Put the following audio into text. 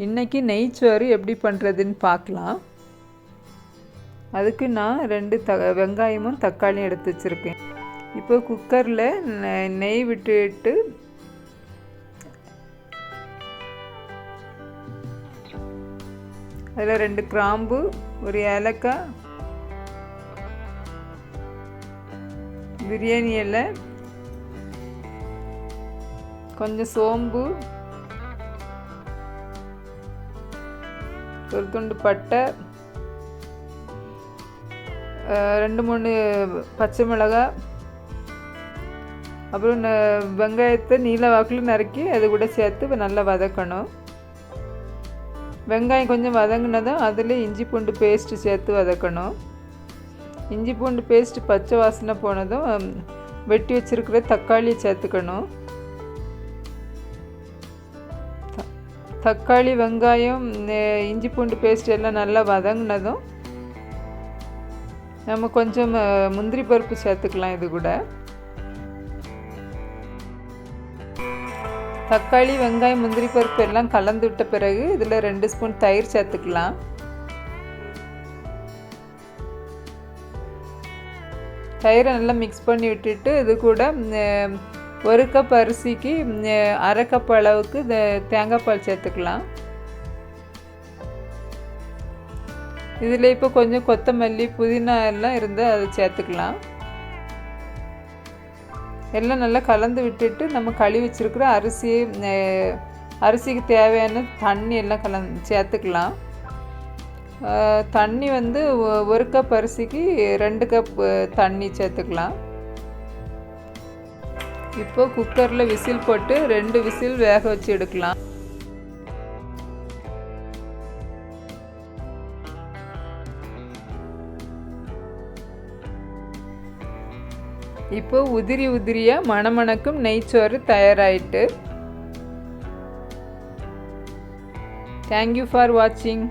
இன்றைக்கி நெய்ச்சோறு எப்படி பண்ணுறதுன்னு பார்க்கலாம். அதுக்கு நான் 2 வெங்காயமும் தக்காளியும் எடுத்து வச்சுருக்கேன். இப்போ குக்கரில் நெய் விட்டுட்டு அதில் 2 கிராம்பு, ஒரு ஏலக்காய், பிரியாணி இலை, கொஞ்சம் சோம்பு, ஒரு துண்டு பட்டை, 2-3 பச்சை மிளகாய், அப்புறம் வெங்காயத்தை நீல வாக்கில் நறுக்கி அது கூட சேர்த்து நல்லா வதக்கணும். வெங்காயம் கொஞ்சம் வதங்கினதும் அதில் இஞ்சி பூண்டு பேஸ்ட்டு சேர்த்து வதக்கணும். இஞ்சி பூண்டு பேஸ்ட்டு பச்சை வாசனை போனதும் வெட்டி வச்சுருக்கிற தக்காளியை சேர்த்துக்கணும். தக்காளி, வெங்காயம், இஞ்சி பூண்டு பேஸ்ட் எல்லாம் நல்லா வதங்கினதும் நம்ம கொஞ்சம் முந்திரி பருப்பு சேர்த்துக்கலாம். இது கூட தக்காளி, வெங்காயம், முந்திரி பருப்பு எல்லாம் கலந்து விட்ட பிறகு இதில் 2 ஸ்பூன் தயிர் சேர்த்துக்கலாம். தயிரை நல்லா மிக்ஸ் பண்ணி விட்டுட்டு இது கூட 1 கப் அரிசிக்கு 1/2 கப் அளவுக்கு தேங்காய் பால் சேர்த்துக்கலாம். இதில் இப்போ கொஞ்சம் கொத்தமல்லி, புதினா எல்லாம் இருந்தால் அதை சேர்த்துக்கலாம். எல்லாம் நல்லா கலந்து விட்டுட்டு நம்ம கழுவி வச்சுருக்கிற அரிசிக்கு தேவையான தண்ணி எல்லாம் சேர்த்துக்கலாம். தண்ணி 1 கப் அரிசிக்கு 2 கப் தண்ணி சேர்த்துக்கலாம். இப்போ குக்கரில் விசில் போட்டு 2 விசில் வேக வச்சு எடுக்கலாம். இப்போ உதிரியாக மணமணக்கும் நெய்ச்சோறு தயாராகிட்டு. தேங்க்யூ ஃபார் வாட்சிங்.